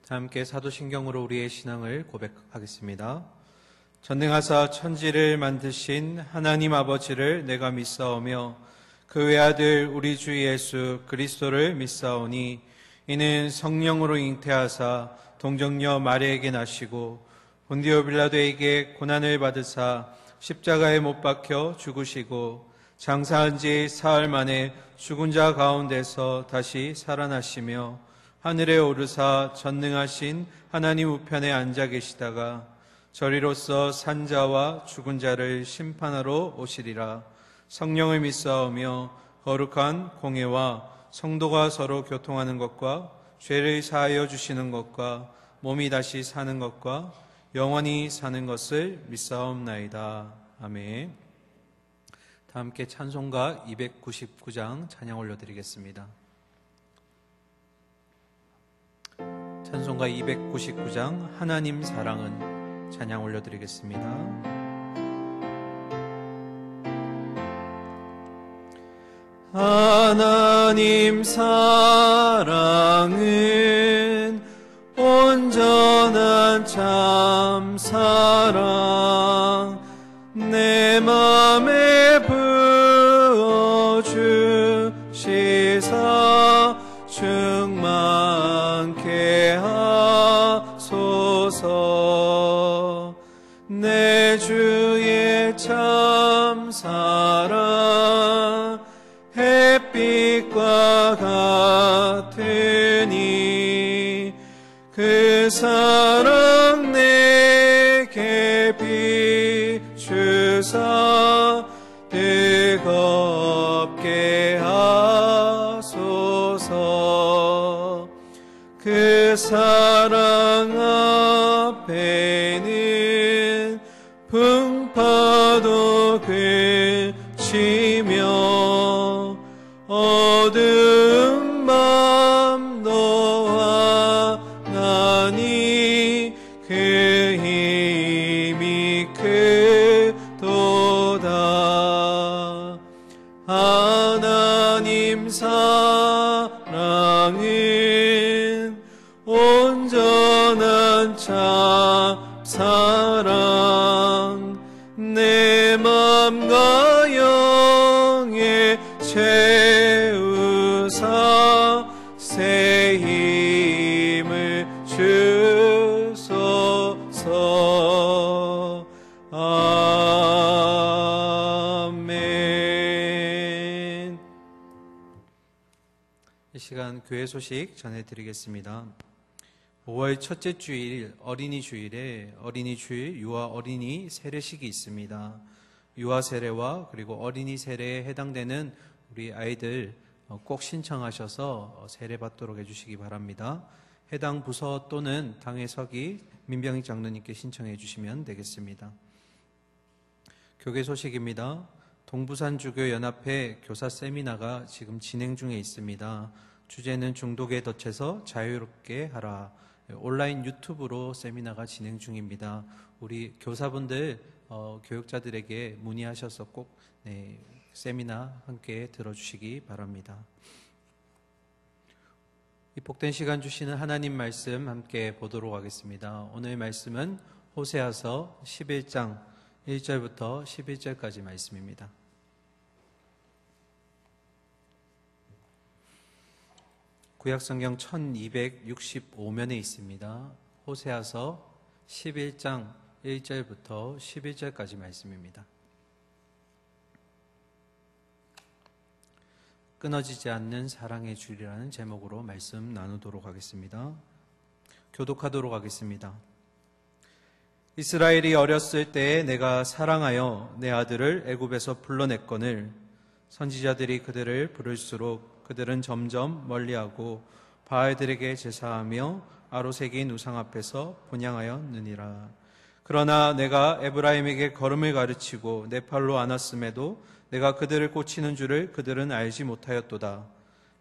자, 함께 사도신경으로 우리의 신앙을 고백하겠습니다. 전능하사 천지를 만드신 하나님 아버지를 내가 믿사오며 그 외아들 우리 주 예수 그리스도를 믿사오니 이는 성령으로 잉태하사 동정녀 마리아에게 나시고 본디오 빌라도에게 고난을 받으사 십자가에 못 박혀 죽으시고 장사한 지 사흘 만에 죽은 자 가운데서 다시 살아나시며 하늘에 오르사 전능하신 하나님 우편에 앉아 계시다가 저리로서 산자와 죽은 자를 심판하러 오시리라. 성령을 믿사오며 거룩한 공회와 성도가 서로 교통하는 것과 죄를 사하여 주시는 것과 몸이 다시 사는 것과 영원히 사는 것을 믿사옵나이다. 아멘. 다 함께 찬송가 299장 찬양 올려드리겠습니다. 찬송가 299장 하나님 사랑은 찬양 올려드리겠습니다. 하나님 사랑은 온전한 참 사랑 내 맘에 부어주시사 충만케 하소서. 내 주의 참 사랑 햇빛과 같으니 그 사랑 내게 비추사 뜨겁게 하소서. 그 사랑 앞에는 풍파도 그치며 어두운 밤 너와 나니 그 힘이 크도다. 하나님 사랑은 온전한 참 사랑 내 맘과 영에 채우사 새 힘을 주소서. 아멘. 이 시간 교회 소식 전해드리겠습니다. 5월 첫째 주일 어린이 주일에 어린이 주일 유아 어린이 세례식이 있습니다. 유아 세례와 그리고 어린이 세례에 해당되는 우리 아이들 꼭 신청하셔서 세례 받도록 해주시기 바랍니다. 해당 부서 또는 당의 서기 민병익 장로님께 신청해 주시면 되겠습니다. 교계 소식입니다. 동부산주교연합회 교사 세미나가 지금 진행 중에 있습니다. 주제는 중독에 덫에서 자유롭게 하라. 온라인 유튜브로 세미나가 진행 중입니다. 우리 교사분들, 교육자들에게 문의하셔서 꼭 세미나 함께 들어주시기 바랍니다. 이 복된 시간 주시는 하나님 말씀 함께 보도록 하겠습니다. 오늘 말씀은 호세아서 11장 1절부터 11절까지 말씀입니다. 구약성경 1265면에 있습니다. 호세아서 11장 1절부터 11절까지 말씀입니다. 끊어지지 않는 사랑의 줄이라는 제목으로 말씀 나누도록 하겠습니다. 교독하도록 하겠습니다. 이스라엘이 어렸을 때에 내가 사랑하여 내 아들을 애굽에서 불러냈거늘 선지자들이 그들을 부를수록 그들은 점점 멀리하고 바알들에게 제사하며 아로새긴 우상 앞에서 본향하였느니라. 그러나 내가 에브라임에게 걸음을 가르치고 내 팔로 안았음에도 내가 그들을 꽂히는 줄을 그들은 알지 못하였도다.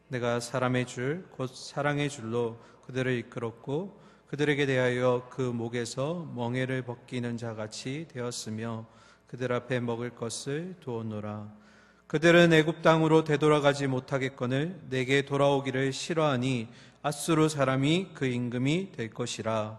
내가 사람의 줄 곧 사랑의 줄로 그들을 이끌었고 그들에게 대하여 그 목에서 멍에를 벗기는 자같이 되었으며 그들 앞에 먹을 것을 두었노라. 그들은 애굽 땅으로 되돌아가지 못하겠거늘 내게 돌아오기를 싫어하니 앗수르 사람이 그 임금이 될 것이라.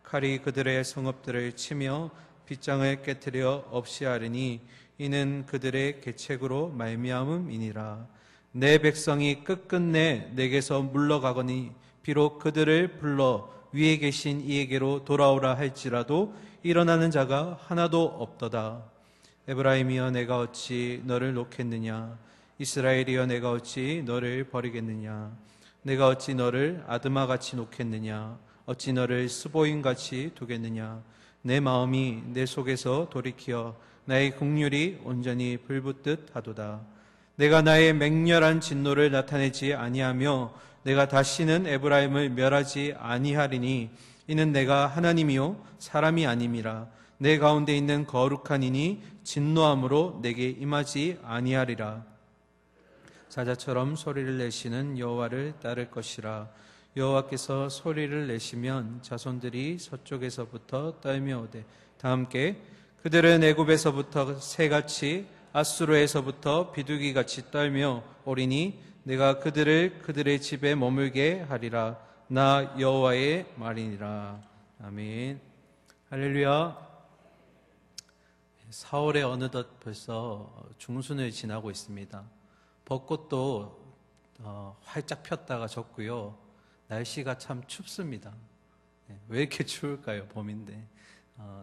칼이 그들의 성읍들을 치며 빗장을 깨뜨려 없이 하리니 이는 그들의 계책으로 말미암음이니라. 내 백성이 끝끝내 내게서 물러가거니 비록 그들을 불러 위에 계신 이에게로 돌아오라 할지라도 일어나는 자가 하나도 없도다. 에브라임이여 내가 어찌 너를 놓겠느냐. 이스라엘이여 내가 어찌 너를 버리겠느냐. 내가 어찌 너를 아드마같이 놓겠느냐. 어찌 너를 스보임같이 두겠느냐. 내 마음이 내 속에서 돌이키어 나의 긍휼이 온전히 불붙듯 하도다. 내가 나의 맹렬한 진노를 나타내지 아니하며 내가 다시는 에브라임을 멸하지 아니하리니 이는 내가 하나님이요 사람이 아님이라. 내 가운데 있는 거룩한 이니 진노함으로 내게 임하지 아니하리라. 사자처럼 소리를 내시는 여호와를 따를 것이라. 여호와께서 소리를 내시면 자손들이 서쪽에서부터 떨며 오되 다 함께 그들은 애굽에서부터 새같이 앗수르에서부터 비둘기같이 떨며 오리니 내가 그들을 그들의 집에 머물게 하리라. 나 여호와의 말이니라. 아멘. 할렐루야. 4월에 어느덧 벌써 중순을 지나고 있습니다. 벚꽃도 활짝 폈다가 졌고요. 날씨가 참 춥습니다. 왜 이렇게 추울까요? 봄인데.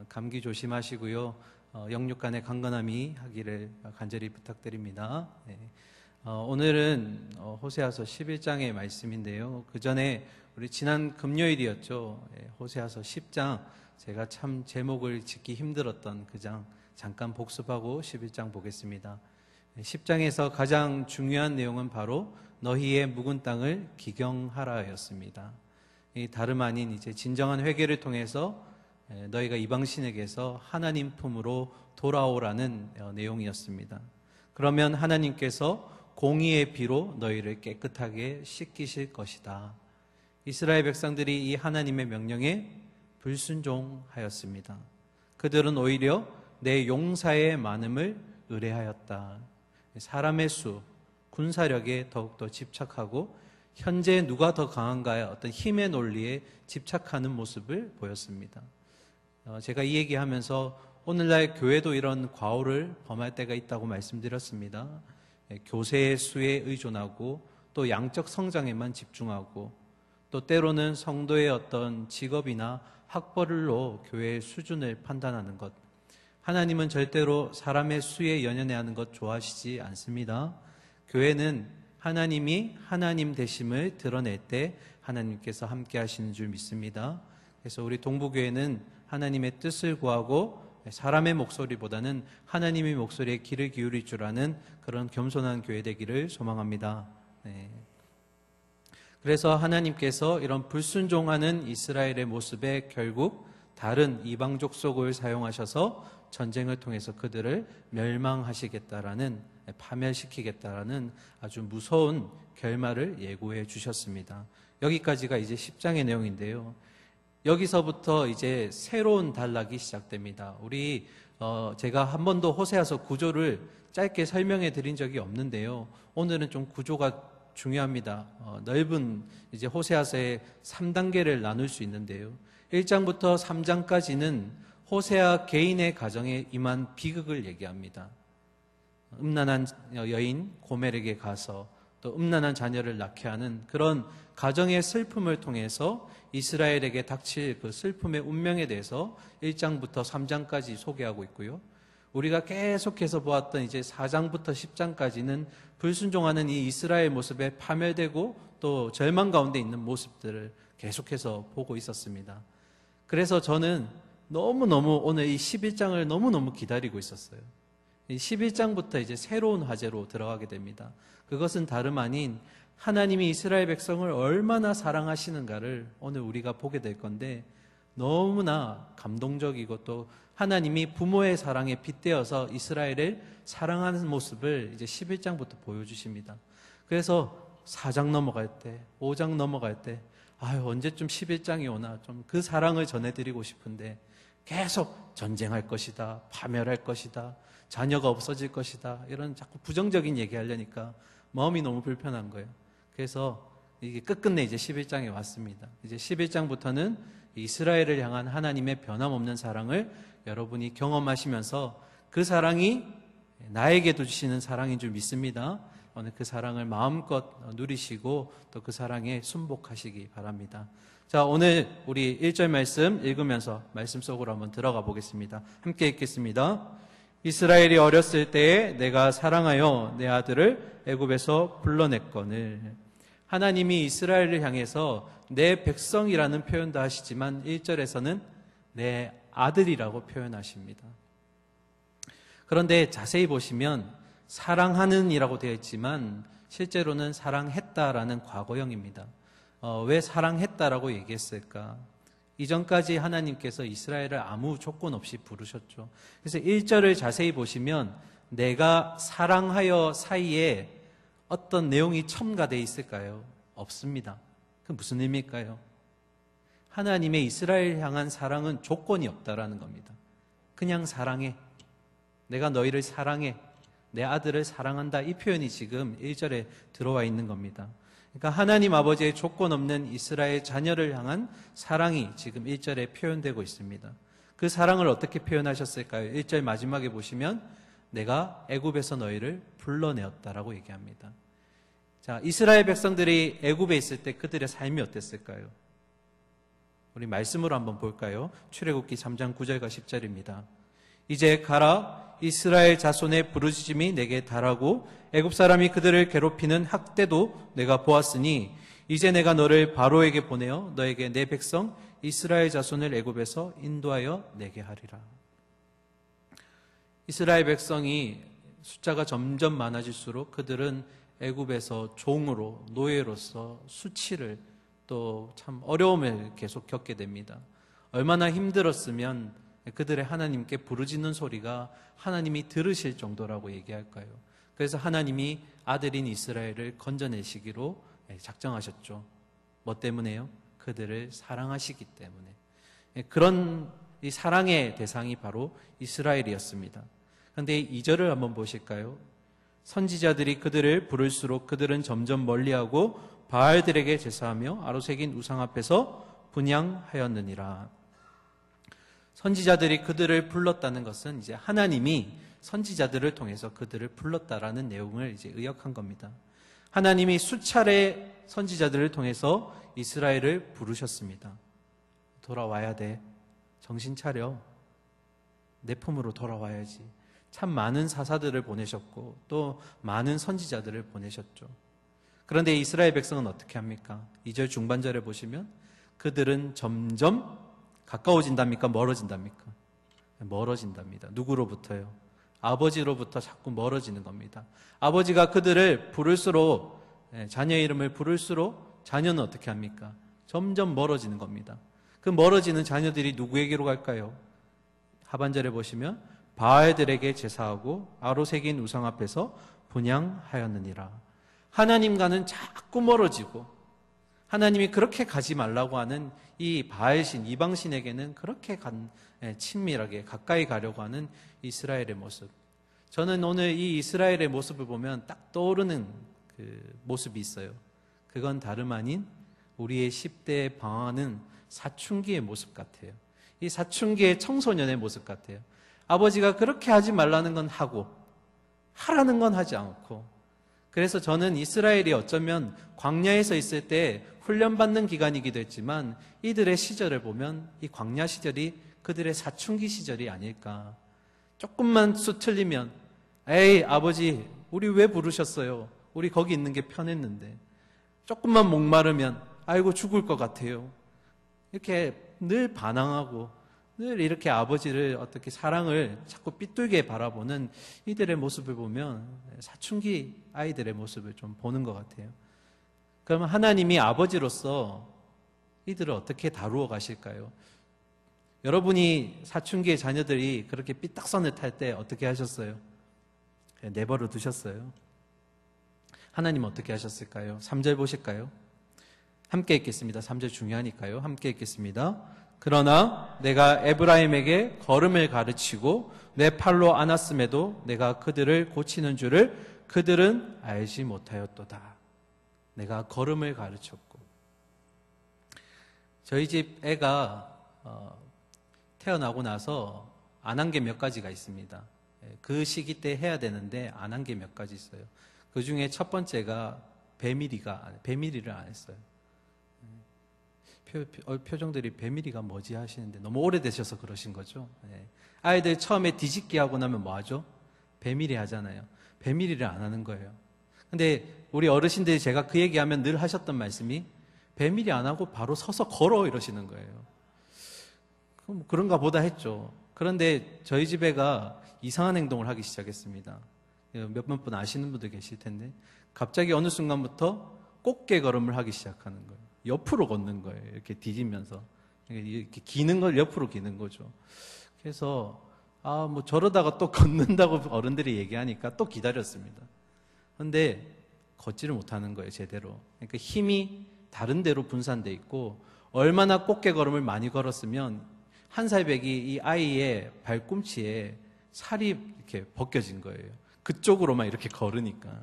감기 조심하시고요. 영육간의 강건함이 하기를 간절히 부탁드립니다. 오늘은 호세아서 11장의 말씀인데요. 그 전에 우리 지난 금요일이었죠. 호세아서 10장, 제가 참 제목을 짓기 힘들었던 그 장 잠깐 복습하고 11장 보겠습니다. 10장에서 가장 중요한 내용은 바로 너희의 묵은 땅을 기경하라였습니다. 이 다름 아닌 이제 진정한 회개를 통해서 너희가 이방신에게서 하나님 품으로 돌아오라는 내용이었습니다. 그러면 하나님께서 공의의 피로 너희를 깨끗하게 씻기실 것이다. 이스라엘 백성들이 이 하나님의 명령에 불순종하였습니다. 그들은 오히려 내 용사의 많음을 의뢰하였다. 사람의 수, 군사력에 더욱더 집착하고 현재 누가 더 강한가의 어떤 힘의 논리에 집착하는 모습을 보였습니다. 제가 이 얘기하면서 오늘날 교회도 이런 과오를 범할 때가 있다고 말씀드렸습니다. 교세의 수에 의존하고 또 양적 성장에만 집중하고 또 때로는 성도의 어떤 직업이나 학벌로 교회의 수준을 판단하는 것. 하나님은 절대로 사람의 수에 연연해하는 것 좋아하시지 않습니다. 교회는 하나님이 하나님 되심을 드러낼 때 하나님께서 함께 하시는 줄 믿습니다. 그래서 우리 동부교회는 하나님의 뜻을 구하고 사람의 목소리보다는 하나님의 목소리에 귀를 기울일 줄 아는 그런 겸손한 교회 되기를 소망합니다. 그래서 하나님께서 이런 불순종하는 이스라엘의 모습에 결국 다른 이방 족속을 사용하셔서 전쟁을 통해서 그들을 멸망하시겠다라는, 파멸시키겠다라는 아주 무서운 결말을 예고해 주셨습니다. 여기까지가 이제 10장의 내용인데요. 여기서부터 이제 새로운 단락이 시작됩니다. 우리 제가 한 번도 호세아서 구조를 짧게 설명해 드린 적이 없는데요. 오늘은 좀 구조가 중요합니다. 넓은 이제 호세아서의 3단계를 나눌 수 있는데요. 1장부터 3장까지는 호세아 개인의 가정에 임한 비극을 얘기합니다. 음란한 여인 고멜에게 가서 또 음란한 자녀를 낳게 하는 그런 가정의 슬픔을 통해서 이스라엘에게 닥칠 그 슬픔의 운명에 대해서 1장부터 3장까지 소개하고 있고요. 우리가 계속해서 보았던 이제 4장부터 10장까지는 불순종하는 이 이스라엘 모습에 파멸되고 또 절망 가운데 있는 모습들을 계속해서 보고 있었습니다. 그래서 저는 너무너무 오늘 이 11장을 너무너무 기다리고 있었어요. 이 11장부터 이제 새로운 화제로 들어가게 됩니다. 그것은 다름 아닌 하나님이 이스라엘 백성을 얼마나 사랑하시는가를 오늘 우리가 보게 될 건데, 너무나 감동적이고 또 하나님이 부모의 사랑에 빗대어서 이스라엘을 사랑하는 모습을 이제 11장부터 보여주십니다. 그래서 4장 넘어갈 때, 5장 넘어갈 때, 언제쯤 11장이 오나 좀 그 사랑을 전해드리고 싶은데 계속 전쟁할 것이다, 파멸할 것이다, 자녀가 없어질 것이다. 이런 자꾸 부정적인 얘기 하려니까 마음이 너무 불편한 거예요. 그래서 이게 끝끝내 이제 11장에 왔습니다. 이제 11장부터는 이스라엘을 향한 하나님의 변함없는 사랑을 여러분이 경험하시면서 그 사랑이 나에게도 주시는 사랑인 줄 믿습니다. 오늘 그 사랑을 마음껏 누리시고 또 그 사랑에 순복하시기 바랍니다. 자, 오늘 우리 1절 말씀 읽으면서 말씀 속으로 한번 들어가 보겠습니다. 함께 읽겠습니다. 이스라엘이 어렸을 때에 내가 사랑하여 내 아들을 애굽에서 불러냈거늘. 하나님이 이스라엘을 향해서 내 백성이라는 표현도 하시지만 1절에서는 내 아들이라고 표현하십니다. 그런데 자세히 보시면 사랑하는 이라고 되어 있지만 실제로는 사랑했다라는 과거형입니다. 왜 사랑했다라고 얘기했을까? 이전까지 하나님께서 이스라엘을 아무 조건 없이 부르셨죠. 그래서 1절을 자세히 보시면 내가 사랑하여 사이에 어떤 내용이 첨가되어 있을까요? 없습니다. 그 무슨 의미일까요? 하나님의 이스라엘 향한 사랑은 조건이 없다라는 겁니다. 그냥 사랑해. 내가 너희를 사랑해. 내 아들을 사랑한다. 이 표현이 지금 1절에 들어와 있는 겁니다. 그러니까 하나님 아버지의 조건 없는 이스라엘 자녀를 향한 사랑이 지금 1절에 표현되고 있습니다. 그 사랑을 어떻게 표현하셨을까요? 1절 마지막에 보시면 내가 애굽에서 너희를 불러내었다라고 얘기합니다. 자, 이스라엘 백성들이 애굽에 있을 때 그들의 삶이 어땠을까요? 우리 말씀으로 한번 볼까요? 출애굽기 3장 9절과 10절입니다. 이제 가라, 이스라엘 자손의 부르짖음이 내게 달하고 애굽 사람이 그들을 괴롭히는 학대도 내가 보았으니 이제 내가 너를 바로에게 보내어 너에게 내 백성 이스라엘 자손을 애굽에서 인도하여 내게 하리라. 이스라엘 백성이 숫자가 점점 많아질수록 그들은 애굽에서 종으로 노예로서 수치를 또 참 어려움을 계속 겪게 됩니다. 얼마나 힘들었으면 그들의 하나님께 부르짖는 소리가 하나님이 들으실 정도라고 얘기할까요? 그래서 하나님이 아들인 이스라엘을 건져내시기로 작정하셨죠. 뭐 때문에요? 그들을 사랑하시기 때문에. 그런 이 사랑의 대상이 바로 이스라엘이었습니다. 그런데 2절을 한번 보실까요? 선지자들이 그들을 부를수록 그들은 점점 멀리하고 바알들에게 제사하며 아로새긴 우상 앞에서 분향하였느니라. 선지자들이 그들을 불렀다는 것은 이제 하나님이 선지자들을 통해서 그들을 불렀다라는 내용을 이제 의역한 겁니다. 하나님이 수차례 선지자들을 통해서 이스라엘을 부르셨습니다. 돌아와야 돼. 정신 차려. 내 품으로 돌아와야지. 참 많은 사사들을 보내셨고 또 많은 선지자들을 보내셨죠. 그런데 이스라엘 백성은 어떻게 합니까? 2절 중반절에 보시면 그들은 점점 가까워진답니까? 멀어진답니까? 멀어진답니다. 누구로부터요? 아버지로부터 자꾸 멀어지는 겁니다. 아버지가 그들을 부를수록, 자녀의 이름을 부를수록 자녀는 어떻게 합니까? 점점 멀어지는 겁니다. 그 멀어지는 자녀들이 누구에게로 갈까요? 하반절에 보시면 바알들에게 제사하고 아로새긴 우상 앞에서 분향하였느니라. 하나님과는 자꾸 멀어지고 하나님이 그렇게 가지 말라고 하는 이 바알신, 이방신에게는 그렇게 친밀하게 가까이 가려고 하는 이스라엘의 모습. 저는 오늘 이 이스라엘의 모습을 보면 딱 떠오르는 그 모습이 있어요. 그건 다름 아닌 우리의 10대에 방황하는 사춘기의 모습 같아요. 이 사춘기의 청소년의 모습 같아요. 아버지가 그렇게 하지 말라는 건 하고 하라는 건 하지 않고. 그래서 저는 이스라엘이 어쩌면 광야에서 있을 때 훈련받는 기간이기도 했지만 이들의 시절을 보면 이 광야 시절이 그들의 사춘기 시절이 아닐까. 조금만 수틀리면 에이 아버지 우리 왜 부르셨어요? 우리 거기 있는 게 편했는데. 조금만 목마르면 아이고 죽을 것 같아요. 이렇게 늘 반항하고 늘 이렇게 아버지를 어떻게 사랑을 자꾸 삐뚤게 바라보는 이들의 모습을 보면 사춘기 아이들의 모습을 좀 보는 것 같아요. 그러면 하나님이 아버지로서 이들을 어떻게 다루어 가실까요? 여러분이 사춘기의 자녀들이 그렇게 삐딱선을 탈 때 어떻게 하셨어요? 내버려 두셨어요. 하나님 어떻게 하셨을까요? 3절 보실까요? 함께 읽겠습니다. 3절 중요하니까요. 함께 읽겠습니다. 그러나 내가 에브라임에게 걸음을 가르치고 내 팔로 안았음에도 내가 그들을 고치는 줄을 그들은 알지 못하였도다. 내가 걸음을 가르쳤고. 저희 집 애가 태어나고 나서 안 한 게 몇 가지가 있습니다. 그 시기 때 해야 되는데 안 한 게 몇 가지 있어요. 그 중에 첫 번째가 배밀이를 안 했어요. 표정들이 배밀이가 뭐지 하시는데 너무 오래되셔서 그러신 거죠. 아이들 처음에 뒤집기 하고 나면 뭐 하죠? 배밀이 하잖아요. 배밀이를 안 하는 거예요. 근데 우리 어르신들이 제가 그 얘기하면 늘 하셨던 말씀이 배밀이 안 하고 바로 서서 걸어 이러시는 거예요. 그럼 그런가 보다 했죠. 그런데 저희 집 애가 이상한 행동을 하기 시작했습니다. 몇몇 분 아시는 분들 계실 텐데 갑자기 어느 순간부터 꽃게 걸음을 하기 시작하는 거예요. 옆으로 걷는 거예요. 이렇게 뒤지면서 이렇게 기는 걸 옆으로 기는 거죠. 그래서 뭐 저러다가 또 걷는다고 어른들이 얘기하니까 또 기다렸습니다. 그런데 걷지를 못하는 거예요, 제대로. 그러니까 힘이 다른 데로 분산돼 있고 얼마나 꽃게 걸음을 많이 걸었으면 한 살배기 이 아이의 발꿈치에 살이 이렇게 벗겨진 거예요. 그쪽으로만 이렇게 걸으니까.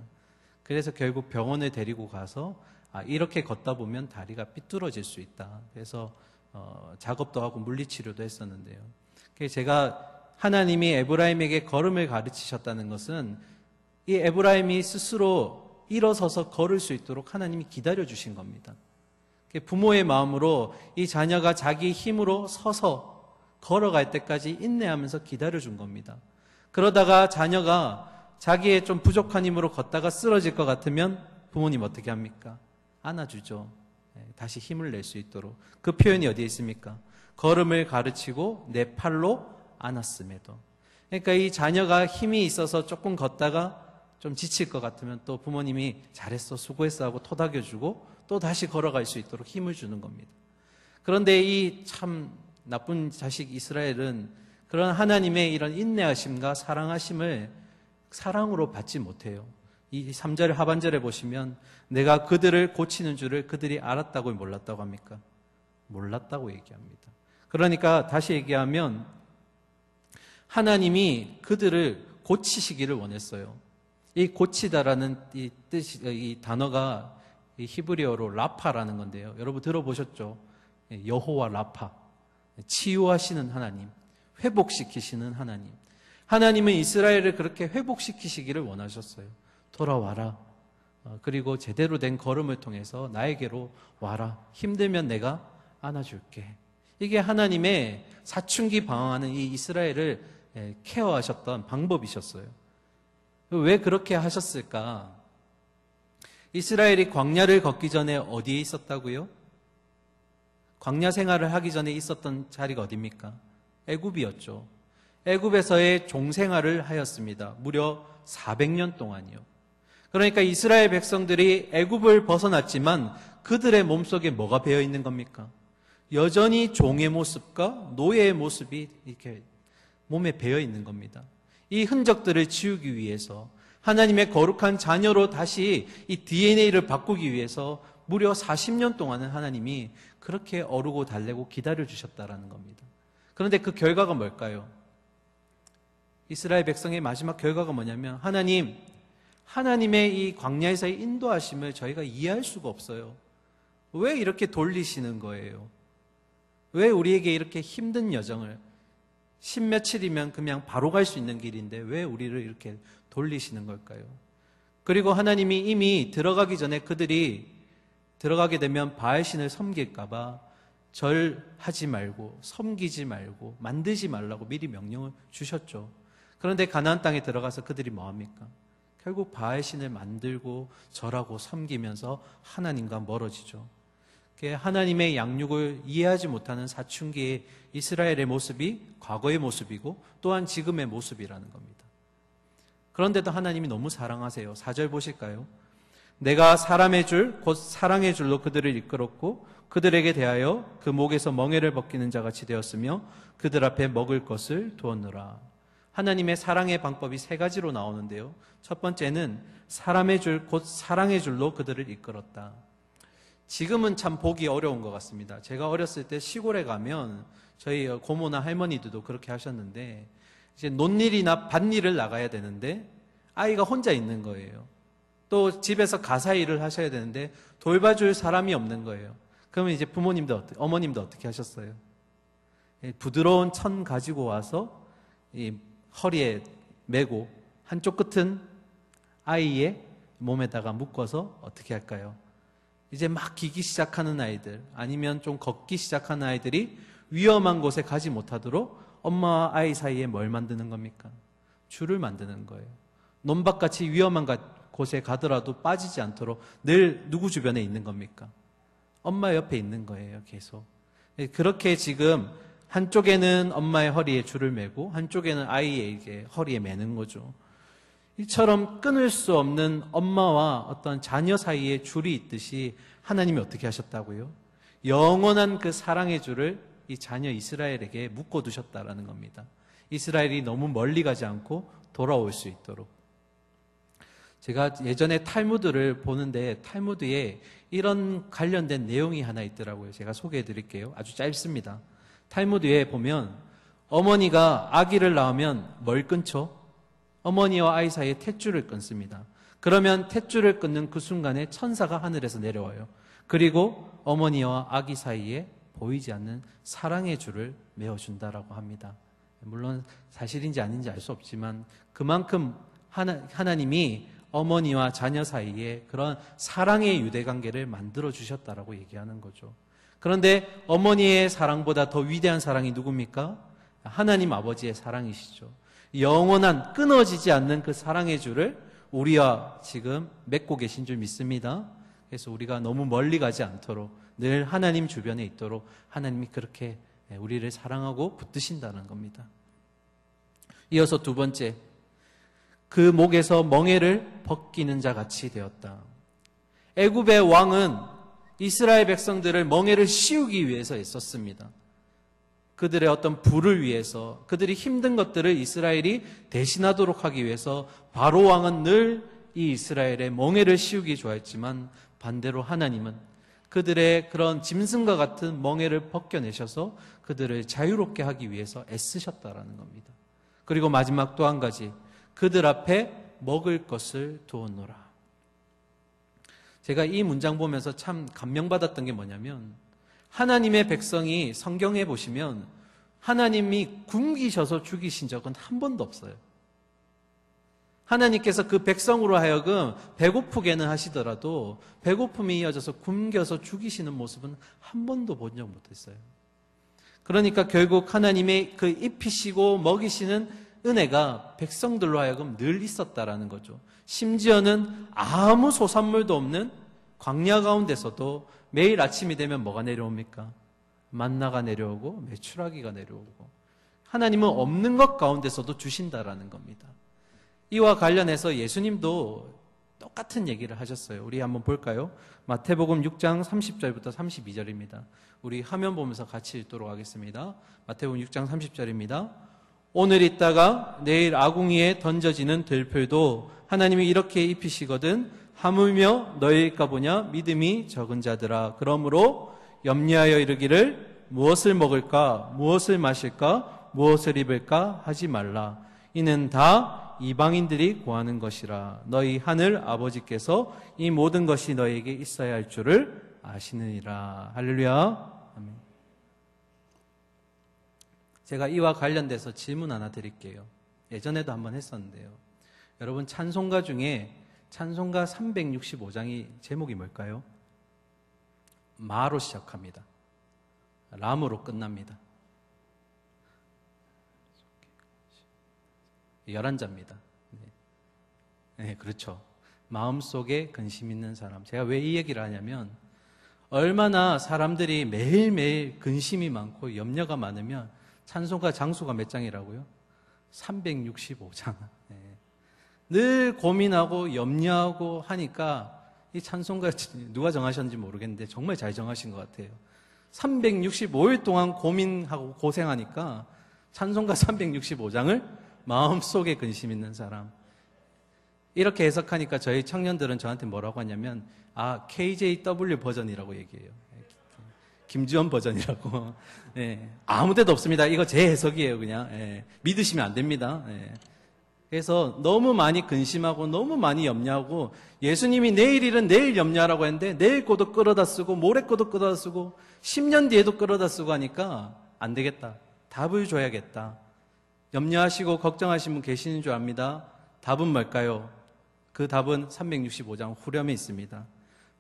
그래서 결국 병원에 데리고 가서 이렇게 걷다 보면 다리가 삐뚤어질 수 있다. 그래서 작업도 하고 물리치료도 했었는데요. 그래서 제가 하나님이 에브라임에게 걸음을 가르치셨다는 것은 이 에브라임이 스스로 일어서서 걸을 수 있도록 하나님이 기다려 주신 겁니다. 부모의 마음으로 이 자녀가 자기 힘으로 서서 걸어갈 때까지 인내하면서 기다려 준 겁니다. 그러다가 자녀가 자기의 좀 부족한 힘으로 걷다가 쓰러질 것 같으면 부모님 어떻게 합니까? 안아주죠. 다시 힘을 낼 수 있도록. 그 표현이 어디에 있습니까? 걸음을 가르치고 내 팔로 안았음에도. 그러니까 이 자녀가 힘이 있어서 조금 걷다가 좀 지칠 것 같으면 또 부모님이 잘했어, 수고했어 하고 토닥여주고 또 다시 걸어갈 수 있도록 힘을 주는 겁니다. 그런데 이 참 나쁜 자식 이스라엘은 그런 하나님의 이런 인내하심과 사랑하심을 사랑으로 받지 못해요. 이 3절 하반절에 보시면 내가 그들을 고치는 줄을 그들이 알았다고 몰랐다고 합니까? 몰랐다고 얘기합니다. 그러니까 다시 얘기하면 하나님이 그들을 고치시기를 원했어요. 이 고치다라는 이 뜻이, 이 단어가 이 히브리어로 라파라는 건데요. 여러분 들어보셨죠? 여호와 라파. 치유하시는 하나님, 회복시키시는 하나님. 하나님은 이스라엘을 그렇게 회복시키시기를 원하셨어요. 돌아와라. 그리고 제대로 된 걸음을 통해서 나에게로 와라. 힘들면 내가 안아줄게. 이게 하나님의 사춘기 방황하는 이 이스라엘을 케어하셨던 방법이셨어요. 왜 그렇게 하셨을까? 이스라엘이 광야를 걷기 전에 어디에 있었다고요? 광야 생활을 하기 전에 있었던 자리가 어디입니까? 애굽이었죠. 애굽에서의 종생활을 하였습니다. 무려 400년 동안이요. 그러니까 이스라엘 백성들이 애굽을 벗어났지만 그들의 몸속에 뭐가 배어 있는 겁니까? 여전히 종의 모습과 노예의 모습이 이렇게 몸에 배어 있는 겁니다. 이 흔적들을 지우기 위해서 하나님의 거룩한 자녀로 다시 이 DNA를 바꾸기 위해서 무려 40년 동안은 하나님이 그렇게 어르고 달래고 기다려주셨다라는 겁니다. 그런데 그 결과가 뭘까요? 이스라엘 백성의 마지막 결과가 뭐냐면 하나님의 이 광야에서의 인도하심을 저희가 이해할 수가 없어요. 왜 이렇게 돌리시는 거예요? 왜 우리에게 이렇게 힘든 여정을 10며칠이면 그냥 바로 갈 수 있는 길인데 왜 우리를 이렇게 돌리시는 걸까요? 그리고 하나님이 이미 들어가기 전에 그들이 들어가게 되면 바알신을 섬길까봐 절하지 말고 섬기지 말고 만들지 말라고 미리 명령을 주셨죠. 그런데 가나안 땅에 들어가서 그들이 뭐합니까? 결국 바알신을 만들고 절하고 섬기면서 하나님과 멀어지죠. 하나님의 양육을 이해하지 못하는 사춘기의 이스라엘의 모습이 과거의 모습이고 또한 지금의 모습이라는 겁니다. 그런데도 하나님이 너무 사랑하세요. 4절 보실까요? 내가 사람의 줄, 곧 사랑의 줄로 그들을 이끌었고 그들에게 대하여 그 목에서 멍에를 벗기는 자같이 되었으며 그들 앞에 먹을 것을 두었노라. 하나님의 사랑의 방법이 3가지로 나오는데요. 첫 번째는 사람의 줄, 곧 사랑의 줄로 그들을 이끌었다. 지금은 참 보기 어려운 것 같습니다. 제가 어렸을 때 시골에 가면 저희 고모나 할머니들도 그렇게 하셨는데, 이제 논일이나 밭일을 나가야 되는데 아이가 혼자 있는 거예요. 또 집에서 가사 일을 하셔야 되는데 돌봐줄 사람이 없는 거예요. 그러면 이제 부모님도, 어머님도 어떻게 하셨어요? 부드러운 천 가지고 와서 이 허리에 메고 한쪽 끝은 아이의 몸에다가 묶어서 어떻게 할까요? 이제 막 기기 시작하는 아이들, 아니면 좀 걷기 시작하는 아이들이 위험한 곳에 가지 못하도록 엄마와 아이 사이에 뭘 만드는 겁니까? 줄을 만드는 거예요. 논밭같이 위험한 곳에 가더라도 빠지지 않도록 늘 누구 주변에 있는 겁니까? 엄마 옆에 있는 거예요, 계속. 그렇게 지금 한쪽에는 엄마의 허리에 줄을 매고 한쪽에는 아이의 허리에 매는 거죠. 이처럼 끊을 수 없는 엄마와 어떤 자녀 사이에 줄이 있듯이 하나님이 어떻게 하셨다고요? 영원한 그 사랑의 줄을 이 자녀 이스라엘에게 묶어두셨다라는 겁니다. 이스라엘이 너무 멀리 가지 않고 돌아올 수 있도록. 제가 예전에 탈무드를 보는데 탈무드에 이런 관련된 내용이 하나 있더라고요. 제가 소개해 드릴게요. 아주 짧습니다. 탈무드에 보면 어머니가 아기를 낳으면 뭘 끊죠? 어머니와 아이 사이에 탯줄을 끊습니다. 그러면 탯줄을 끊는 그 순간에 천사가 하늘에서 내려와요. 그리고 어머니와 아기 사이에 보이지 않는 사랑의 줄을 메어준다라고 합니다. 물론 사실인지 아닌지 알 수 없지만 그만큼 하나님이 어머니와 자녀 사이에 그런 사랑의 유대관계를 만들어 주셨다라고 얘기하는 거죠. 그런데 어머니의 사랑보다 더 위대한 사랑이 누굽니까? 하나님 아버지의 사랑이시죠. 영원한 끊어지지 않는 그 사랑의 줄을 우리와 지금 맺고 계신 줄 믿습니다. 그래서 우리가 너무 멀리 가지 않도록 늘 하나님 주변에 있도록 하나님이 그렇게 우리를 사랑하고 붙드신다는 겁니다. 이어서 두 번째, 그 목에서 멍에를 벗기는 자 같이 되었다. 애굽의 왕은 이스라엘 백성들을 멍에를 씌우기 위해서 애썼습니다. 그들의 어떤 부를 위해서, 그들이 힘든 것들을 이스라엘이 대신하도록 하기 위해서 바로 왕은 늘 이 이스라엘의 멍에를 씌우기 좋아했지만 반대로 하나님은 그들의 그런 짐승과 같은 멍에를 벗겨내셔서 그들을 자유롭게 하기 위해서 애쓰셨다라는 겁니다. 그리고 마지막 또 한 가지, 그들 앞에 먹을 것을 두었노라. 제가 이 문장 보면서 참 감명받았던 게 뭐냐면, 하나님의 백성이 성경에 보시면 하나님이 굶기셔서 죽이신 적은 한 번도 없어요. 하나님께서 그 백성으로 하여금 배고프게는 하시더라도 배고픔이 이어져서 굶겨서 죽이시는 모습은 한 번도 본 적 못했어요. 그러니까 결국 하나님의 그 입히시고 먹이시는 은혜가 백성들로 하여금 늘 있었다라는 거죠. 심지어는 아무 소산물도 없는 광야 가운데서도 매일 아침이 되면 뭐가 내려옵니까? 만나가 내려오고 메추라기가 내려오고, 하나님은 없는 것 가운데서도 주신다라는 겁니다. 이와 관련해서 예수님도 똑같은 얘기를 하셨어요. 우리 한번 볼까요? 마태복음 6장 30절부터 32절입니다. 우리 화면 보면서 같이 읽도록 하겠습니다. 마태복음 6장 30절입니다. 오늘 있다가 내일 아궁이에 던져지는 들풀도 하나님이 이렇게 입히시거든 하물며 너희일까 보냐 믿음이 적은 자들아. 그러므로 염려하여 이르기를 무엇을 먹을까 무엇을 마실까 무엇을 입을까 하지 말라. 이는 다 이방인들이 구하는 것이라. 너희 하늘 아버지께서 이 모든 것이 너희에게 있어야 할 줄을 아시느니라. 할렐루야. 아멘. 제가 이와 관련돼서 질문 하나 드릴게요. 예전에도 한번 했었는데요. 여러분, 찬송가 중에 찬송가 365장이 제목이 뭘까요? 마로 시작합니다. 람으로 끝납니다. 11자입니다. 네, 그렇죠. 마음속에 근심 있는 사람. 제가 왜 이 얘기를 하냐면, 얼마나 사람들이 매일매일 근심이 많고 염려가 많으면 찬송가 장수가 몇 장이라고요? 365장. 네. 늘 고민하고 염려하고 하니까 이 찬송가 누가 정하셨는지 모르겠는데 정말 잘 정하신 것 같아요. 365일 동안 고민하고 고생하니까 찬송가 365장을 마음속에 근심 있는 사람. 이렇게 해석하니까 저희 청년들은 저한테 뭐라고 하냐면 KJW 버전이라고 얘기해요. 김지원 버전이라고. 예, 아무 데도 없습니다. 이거 제 해석이에요, 그냥. 예, 믿으시면 안 됩니다. 예. 그래서 너무 많이 근심하고 너무 많이 염려하고 예수님이 내일 일은 내일 염려하라고 했는데 내일 거도 끌어다 쓰고 모레 거도 끌어다 쓰고 10년 뒤에도 끌어다 쓰고 하니까 안 되겠다. 답을 줘야겠다. 염려하시고 걱정하신 분 계시는 줄 압니다. 답은 뭘까요? 그 답은 365장 후렴에 있습니다.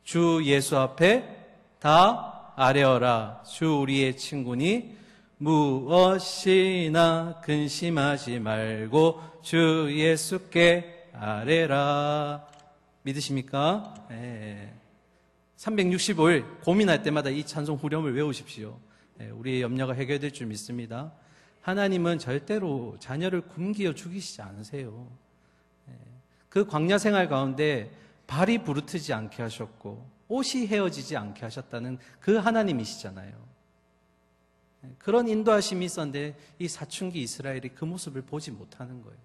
주 예수 앞에 다 아뢰어라. 주 우리의 친구니 무엇이나 근심하지 말고 주 예수께 아뢰라. 믿으십니까? 네. 365일 고민할 때마다 이 찬송 후렴을 외우십시오. 네, 우리의 염려가 해결될 줄 믿습니다. 하나님은 절대로 자녀를 굶기어 죽이시지 않으세요. 네. 그 광야 생활 가운데 발이 부르트지 않게 하셨고 옷이 헤어지지 않게 하셨다는 그 하나님이시잖아요. 네. 그런 인도하심이 있었는데 이 사춘기 이스라엘이 그 모습을 보지 못하는 거예요.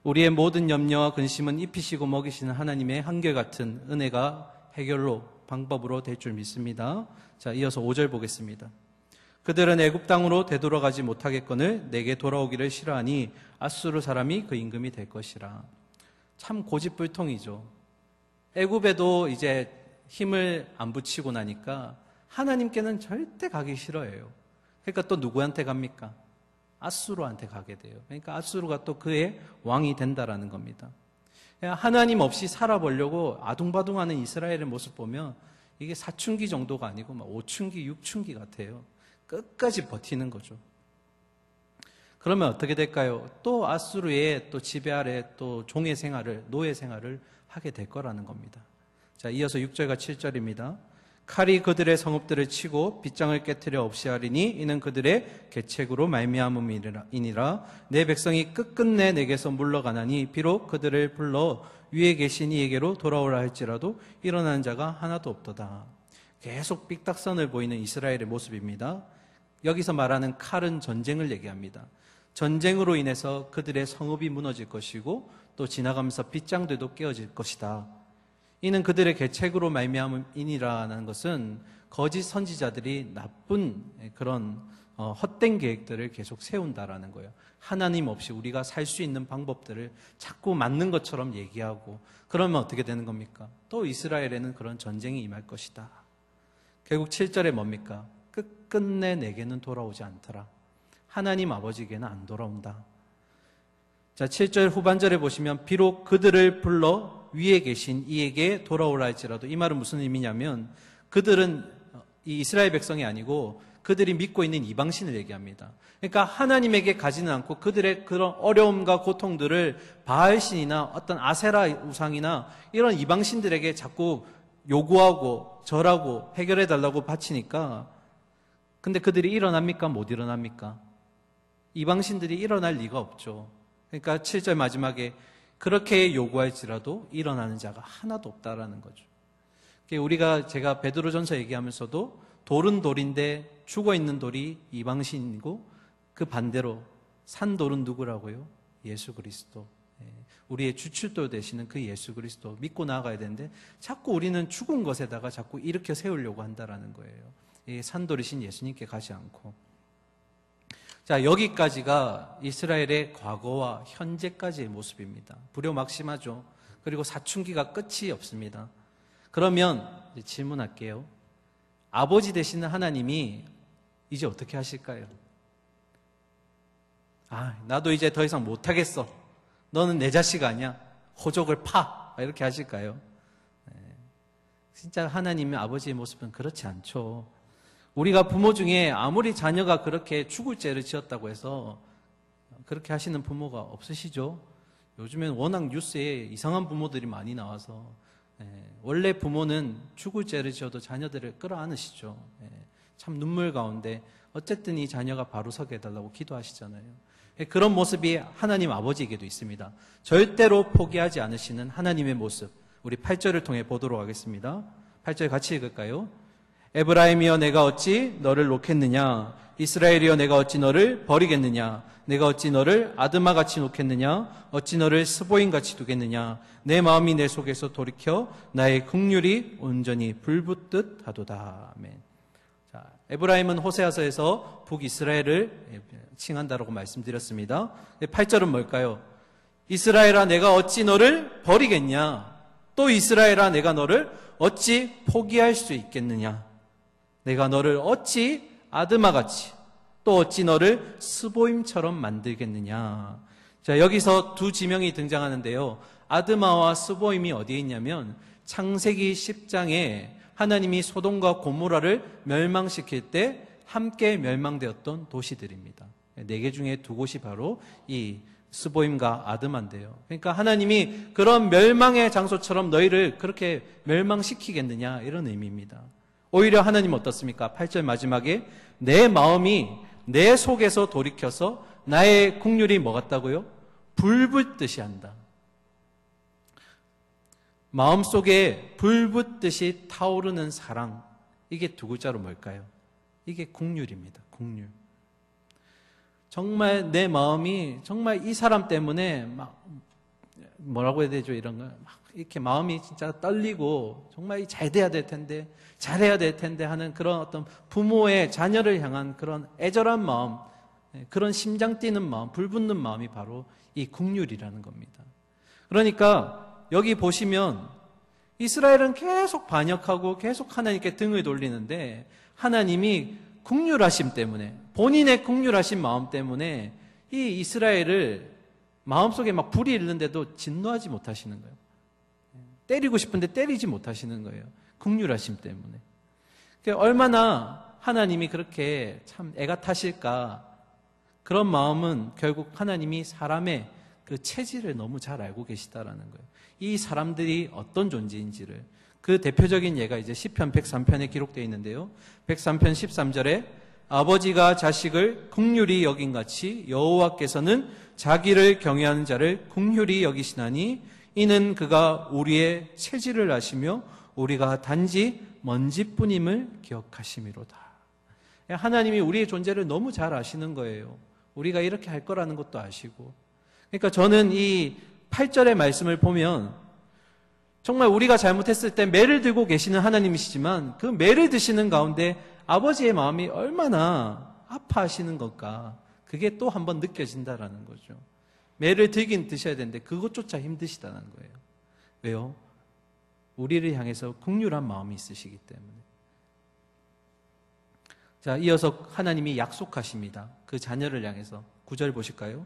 우리의 모든 염려와 근심은 입히시고 먹이시는 하나님의 한결같은 은혜가 해결로 방법으로 될 줄 믿습니다. 자, 이어서 5절 보겠습니다. 그들은 애굽 땅으로 되돌아가지 못하겠거늘 내게 돌아오기를 싫어하니 아수르 사람이 그 임금이 될 것이라. 참 고집불통이죠. 애굽에도 이제 힘을 안 붙이고 나니까 하나님께는 절대 가기 싫어해요. 그러니까 또 누구한테 갑니까? 아수르한테 가게 돼요. 그러니까 아수르가 또 그의 왕이 된다라는 겁니다. 하나님 없이 살아보려고 아둥바둥하는 이스라엘의 모습 보면 이게 사춘기 정도가 아니고 막 5춘기, 6춘기 같아요. 끝까지 버티는 거죠. 그러면 어떻게 될까요? 또 아수르의 또 지배 아래 또 종의 생활을, 노예 생활을 하게 될 거라는 겁니다. 자, 이어서 6절과 7절입니다. 칼이 그들의 성읍들을 치고 빗장을 깨트려 없이 하리니 이는 그들의 계책으로 말미암음이니라. 내 백성이 끝끝내 내게서 물러가나니 비록 그들을 불러 위에 계신 이에게로 돌아오라 할지라도 일어나는 자가 하나도 없도다. 계속 삑딱선을 보이는 이스라엘의 모습입니다. 여기서 말하는 칼은 전쟁을 얘기합니다. 전쟁으로 인해서 그들의 성읍이 무너질 것이고 또 지나가면서 빗장들도 깨어질 것이다. 이는 그들의 계책으로 말미암음이니라는 것은 거짓 선지자들이 나쁜 그런 헛된 계획들을 계속 세운다라는 거예요. 하나님 없이 우리가 살 수 있는 방법들을 자꾸 맞는 것처럼 얘기하고 그러면 어떻게 되는 겁니까? 또 이스라엘에는 그런 전쟁이 임할 것이다. 결국 7절에 뭡니까? 끝끝내 내게는 돌아오지 않더라. 하나님 아버지에게는 안 돌아온다. 자, 7절 후반절에 보시면 비록 그들을 불러 위에 계신 이에게 돌아오라 할지라도, 이 말은 무슨 의미냐면 그들은 이 이스라엘 백성이 아니고 그들이 믿고 있는 이방신을 얘기합니다. 그러니까 하나님에게 가지는 않고 그들의 그런 어려움과 고통들을 바알신이나 어떤 아세라 우상이나 이런 이방신들에게 자꾸 요구하고 절하고 해결해달라고 바치니까, 근데 그들이 일어납니까? 못 일어납니까? 이방신들이 일어날 리가 없죠. 그러니까 7절 마지막에 그렇게 요구할지라도 일어나는 자가 하나도 없다라는 거죠. 제가 베드로전서 얘기하면서도 돌은 돌인데 죽어있는 돌이 이방신이고 그 반대로 산 돌은 누구라고요? 예수 그리스도. 우리의 주출도 되시는 그 예수 그리스도 믿고 나아가야 되는데 자꾸 우리는 죽은 것에다가 자꾸 일으켜 세우려고 한다라는 거예요. 산돌이신 예수님께 가지 않고. 자, 여기까지가 이스라엘의 과거와 현재까지의 모습입니다. 불효막심하죠. 그리고 사춘기가 끝이 없습니다. 그러면 이제 질문할게요. 아버지 되시는 하나님이 이제 어떻게 하실까요? 나도 이제 더 이상 못하겠어. 너는 내 자식 아니야. 호족을 파. 이렇게 하실까요? 진짜 하나님의 아버지의 모습은 그렇지 않죠. 우리가 부모 중에 아무리 자녀가 그렇게 죽을 죄를 지었다고 해서 그렇게 하시는 부모가 없으시죠? 요즘엔 워낙 뉴스에 이상한 부모들이 많이 나와서 원래 부모는 죽을 죄를 지어도 자녀들을 끌어안으시죠. 참 눈물 가운데 어쨌든 이 자녀가 바로 서게 해달라고 기도하시잖아요. 그런 모습이 하나님 아버지에게도 있습니다. 절대로 포기하지 않으시는 하나님의 모습, 우리 8절을 통해 보도록 하겠습니다. 8절 같이 읽을까요? 에브라임이여 내가 어찌 너를 놓겠느냐? 이스라엘이여 내가 어찌 너를 버리겠느냐? 내가 어찌 너를 아드마같이 놓겠느냐? 어찌 너를 스보임같이 두겠느냐? 내 마음이 내 속에서 돌이켜 나의 긍휼이 온전히 불붙듯 하도다. 아멘. 자, 에브라임은 호세아서에서 북이스라엘을 칭한다라고 말씀드렸습니다. 8절은 뭘까요? 이스라엘아 내가 어찌 너를 버리겠냐? 또 이스라엘아 내가 너를 어찌 포기할 수 있겠느냐? 내가 너를 어찌 아드마같이 또 어찌 너를 스보임처럼 만들겠느냐? 자, 여기서 두 지명이 등장하는데요. 아드마와 스보임이 어디에 있냐면 창세기 10장에 하나님이 소돔과 고모라를 멸망시킬 때 함께 멸망되었던 도시들입니다. 4개 중에 2곳이 바로 이 스보임과 아드마인데요. 그러니까 하나님이 그런 멸망의 장소처럼 너희를 그렇게 멸망시키겠느냐 이런 의미입니다. 오히려 하나님은 어떻습니까? 8절 마지막에 내 마음이 내 속에서 돌이켜서 나의 긍휼이 뭐 같다고요? 불붙듯이 한다. 마음속에 불붙듯이 타오르는 사랑, 이게 2글자로 뭘까요? 이게 긍휼입니다. 긍휼. 정말 내 마음이 정말 이 사람 때문에 막 뭐라고 해야 되죠? 이런 거 막 이렇게 마음이 진짜 떨리고 정말 잘 돼야 될 텐데 잘해야 될 텐데 하는 그런 어떤 부모의 자녀를 향한 그런 애절한 마음, 그런 심장 뛰는 마음, 불붙는 마음이 바로 이 긍휼이라는 겁니다. 그러니까 여기 보시면 이스라엘은 계속 반역하고 계속 하나님께 등을 돌리는데 하나님이 긍휼하심 때문에, 본인의 긍휼하신 마음 때문에 이 이스라엘을 마음속에 막 불이 있는데도 진노하지 못하시는 거예요. 때리고 싶은데 때리지 못하시는 거예요. 긍휼하심 때문에. 그러니까 얼마나 하나님이 그렇게 참 애가 타실까. 그런 마음은 결국 하나님이 사람의 그 체질을 너무 잘 알고 계시다라는 거예요. 이 사람들이 어떤 존재인지를. 그 대표적인 예가 이제 시편 103편에 기록되어 있는데요. 103편 13절에 아버지가 자식을 긍휼히 여긴같이 여호와께서는 자기를 경외하는 자를 긍휼히 여기시나니 이는 그가 우리의 체질을 아시며 우리가 단지 먼지뿐임을 기억하심이로다. 하나님이 우리의 존재를 너무 잘 아시는 거예요. 우리가 이렇게 할 거라는 것도 아시고. 그러니까 저는 이 8절의 말씀을 보면 정말 우리가 잘못했을 때 매를 들고 계시는 하나님이시지만 그 매를 드시는 가운데 아버지의 마음이 얼마나 아파하시는 걸까, 그게 또 한번 느껴진다라는 거죠. 매를 들긴 드셔야 되는데 그것조차 힘드시다는 거예요. 왜요? 우리를 향해서 긍휼한 마음이 있으시기 때문에. 자, 이어서 하나님이 약속하십니다. 그 자녀를 향해서 9절 보실까요?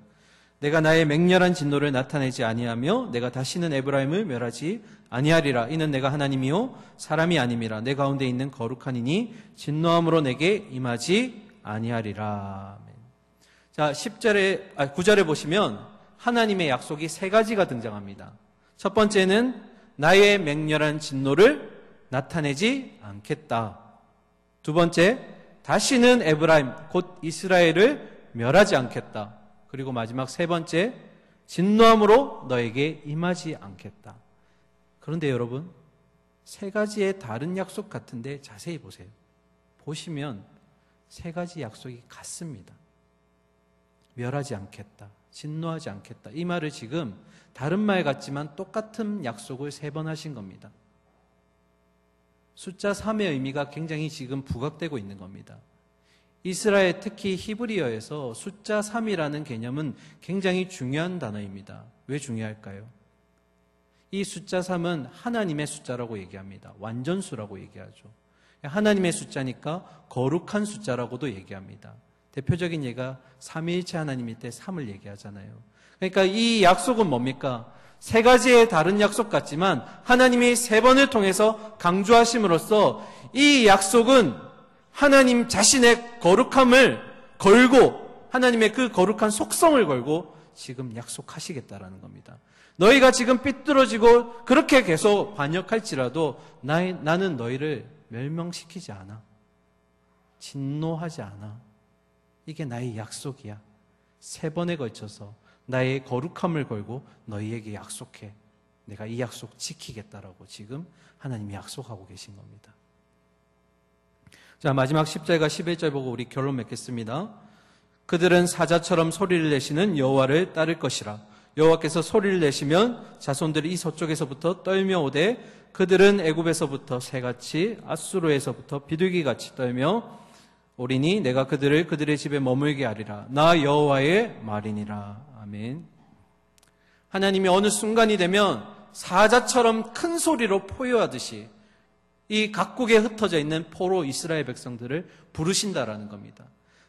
내가 나의 맹렬한 진노를 나타내지 아니하며 내가 다시는 에브라임을 멸하지 아니하리라. 이는 내가 하나님이요 사람이 아님이라. 내 가운데 있는 거룩한 이니 진노함으로 내게 임하지 아니하리라. 자, 9절에 보시면 하나님의 약속이 3가지가 등장합니다. 첫 번째는 나의 맹렬한 진노를 나타내지 않겠다. 두 번째, 다시는 에브라임 곧 이스라엘을 멸하지 않겠다. 그리고 마지막 3번째, 진노함으로 너에게 임하지 않겠다. 그런데 여러분, 3가지의 다른 약속 같은데 자세히 보세요. 보시면 3가지 약속이 같습니다. 멸하지 않겠다, 진노하지 않겠다. 이 말을 지금 다른 말 같지만 똑같은 약속을 3번 하신 겁니다. 숫자 3의 의미가 굉장히 지금 부각되고 있는 겁니다. 이스라엘, 특히 히브리어에서 숫자 3이라는 개념은 굉장히 중요한 단어입니다. 왜 중요할까요? 이 숫자 3은 하나님의 숫자라고 얘기합니다. 완전수라고 얘기하죠. 하나님의 숫자니까 거룩한 숫자라고도 얘기합니다. 대표적인 예가 삼위일체 하나님일 때 3을 얘기하잖아요. 그러니까 이 약속은 뭡니까? 3가지의 다른 약속 같지만 하나님이 3번을 통해서 강조하심으로써 이 약속은 하나님 자신의 거룩함을 걸고, 하나님의 그 거룩한 속성을 걸고 지금 약속하시겠다라는 겁니다. 너희가 지금 삐뚤어지고 그렇게 계속 반역할지라도 나는 너희를 멸망시키지 않아. 진노하지 않아. 이게 나의 약속이야. 3번에 걸쳐서 나의 거룩함을 걸고 너희에게 약속해. 내가 이 약속 지키겠다라고 지금 하나님이 약속하고 계신 겁니다. 자, 마지막 10절과 11절 보고 우리 결론 맺겠습니다. 그들은 사자처럼 소리를 내시는 여호와를 따를 것이라. 여호와께서 소리를 내시면 자손들이 이 서쪽에서부터 떨며 오되 그들은 애굽에서부터 새같이 앗수르에서부터 비둘기같이 떨며 오리니 내가 그들을 그들의 집에 머물게 하리라. 나 여호와의 말이니라. 아멘. 하나님이 어느 순간이 되면 사자처럼 큰 소리로 포효하듯이 이 각국에 흩어져 있는 포로 이스라엘 백성들을 부르신다라는 겁니다.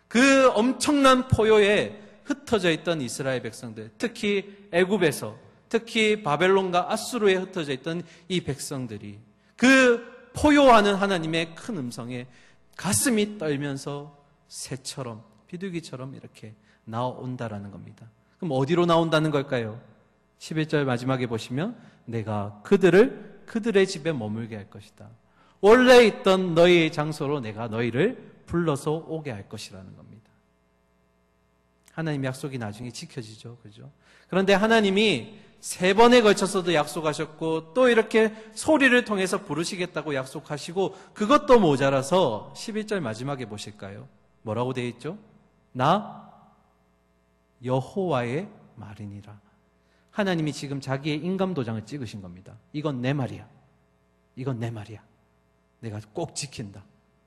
그 엄청난 포효에 흩어져 있던 이스라엘 백성들, 특히 애굽에서, 특히 바벨론과 아수르에 흩어져 있던 이 백성들이 그 포효하는 하나님의 큰 음성에 가슴이 떨면서 새처럼, 비둘기처럼 이렇게 나온다라는 겁니다. 그럼 어디로 나온다는 걸까요? 11절 마지막에 보시면 내가 그들을 그들의 집에 머물게 할 것이다. 원래 있던 너희의 장소로 내가 너희를 불러서 오게 할 것이라는 겁니다. 하나님의 약속이 나중에 지켜지죠. 그죠? 그런데 하나님이 3번에 걸쳐서도 약속하셨고 또 이렇게 소리를 통해서 부르시겠다고 약속하시고 그것도 모자라서 11절 마지막에 보실까요? 뭐라고 되어 있죠? 나 여호와의 말이니라. 하나님이 지금 자기의 인감도장을 찍으신 겁니다. 이건 내 말이야. 이건 내 말이야. 내가 꼭 지킨다.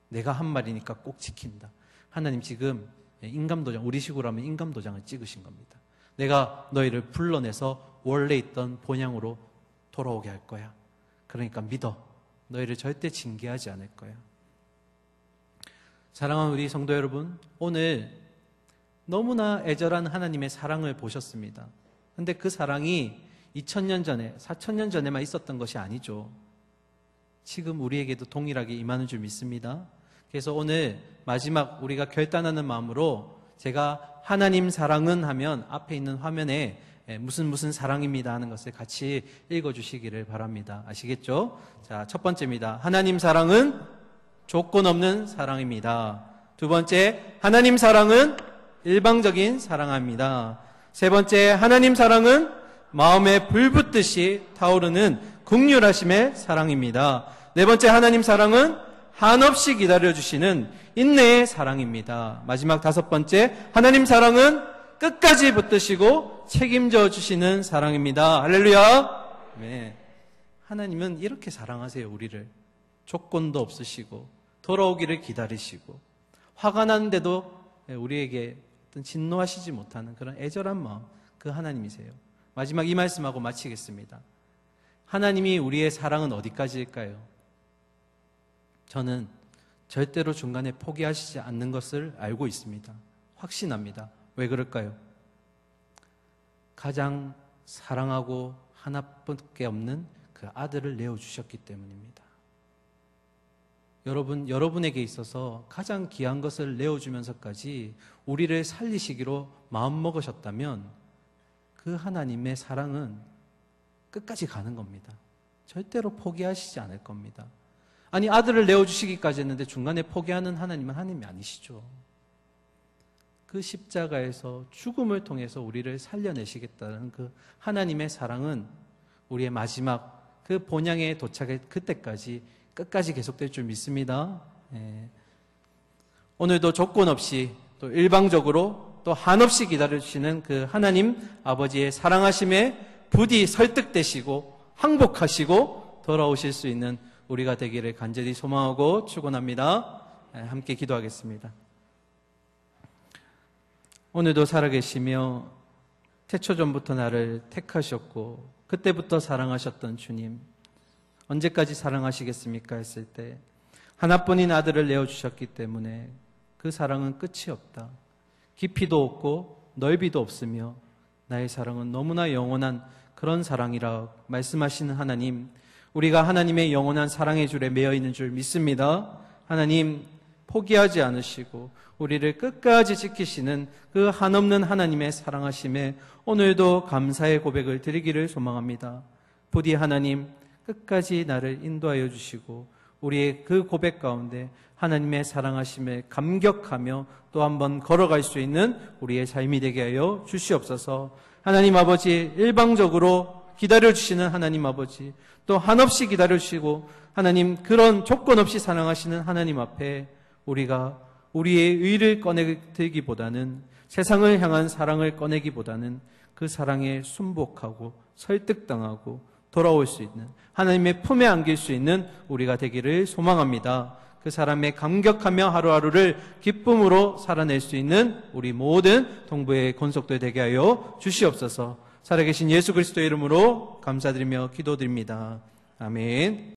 내가 한 말이니까 꼭 지킨다. 하나님 지금 인감도장, 우리 식으로 하면 인감도장을 찍으신 겁니다. 내가 너희를 불러내서 원래 있던 본향으로 돌아오게 할 거야. 그러니까 믿어. 너희를 절대 징계하지 않을 거야. 사랑하는 우리 성도 여러분, 오늘 너무나 애절한 하나님의 사랑을 보셨습니다. 그런데 그 사랑이 2000년 전에, 4000년 전에만 있었던 것이 아니죠. 지금 우리에게도 동일하게 임하는 줄 믿습니다. 그래서 오늘 마지막 우리가 결단하는 마음으로 제가 하나님 사랑은 하면 앞에 있는 화면에 무슨 사랑입니다 하는 것을 같이 읽어주시기를 바랍니다. 아시겠죠? 자, 첫 번째입니다. 하나님 사랑은 조건 없는 사랑입니다. 두 번째, 하나님 사랑은 일방적인 사랑입니다. 세 번째, 하나님 사랑은 마음에 불붙듯이 타오르는 긍휼하심의 사랑입니다. 네 번째, 하나님 사랑은 한없이 기다려주시는 인내의 사랑입니다. 마지막 다섯 번째, 하나님 사랑은 끝까지 붙드시고 책임져 주시는 사랑입니다. 할렐루야. 네. 하나님은 이렇게 사랑하세요. 우리를 조건도 없으시고 돌아오기를 기다리시고 화가 나는데도 우리에게 어떤 진노하시지 못하는 그런 애절한 마음, 그 하나님이세요. 마지막 이 말씀하고 마치겠습니다. 하나님이 우리의 사랑은 어디까지일까요? 저는 절대로 중간에 포기하시지 않는 것을 알고 있습니다. 확신합니다. 왜 그럴까요? 가장 사랑하고 하나밖에 없는 그 아들을 내어주셨기 때문입니다. 여러분에게 있어서 가장 귀한 것을 내어주면서까지 우리를 살리시기로 마음먹으셨다면 그 하나님의 사랑은 끝까지 가는 겁니다. 절대로 포기하시지 않을 겁니다. 아니, 아들을 내어주시기까지 했는데 중간에 포기하는 하나님은 하나님이 아니시죠. 그 십자가에서 죽음을 통해서 우리를 살려내시겠다는 그 하나님의 사랑은 우리의 마지막 그 본향에 도착할 그때까지 끝까지 계속될 줄 믿습니다. 오늘도 조건 없이 또 일방적으로 또 한없이 기다려주시는 그 하나님 아버지의 사랑하심에 부디 설득되시고 항복하시고 돌아오실 수 있는 우리가 되기를 간절히 소망하고 축원합니다. 함께 기도하겠습니다. 오늘도 살아계시며 태초전부터 나를 택하셨고 그때부터 사랑하셨던 주님, 언제까지 사랑하시겠습니까 했을 때 하나뿐인 아들을 내어주셨기 때문에 그 사랑은 끝이 없다. 깊이도 없고 넓이도 없으며 나의 사랑은 너무나 영원한 그런 사랑이라 말씀하시는 하나님, 우리가 하나님의 영원한 사랑의 줄에 매여 있는 줄 믿습니다. 하나님, 포기하지 않으시고 우리를 끝까지 지키시는 그 한없는 하나님의 사랑하심에 오늘도 감사의 고백을 드리기를 소망합니다. 부디 하나님, 끝까지 나를 인도하여 주시고 우리의 그 고백 가운데 하나님의 사랑하심에 감격하며 또 한번 걸어갈 수 있는 우리의 삶이 되게 하여 주시옵소서. 하나님 아버지, 일방적으로 기다려주시는 하나님 아버지, 또 한없이 기다려주시고 하나님 그런 조건 없이 사랑하시는 하나님 앞에 우리가 우리의 의를 꺼내들기보다는, 세상을 향한 사랑을 꺼내기보다는 그 사랑에 순복하고 설득당하고 돌아올 수 있는, 하나님의 품에 안길 수 있는 우리가 되기를 소망합니다. 그 사람의 감격하며 하루하루를 기쁨으로 살아낼 수 있는 우리 모든 동부의 권속들 되게 하여 주시옵소서. 살아계신 예수 그리스도의 이름으로 감사드리며 기도드립니다. 아멘.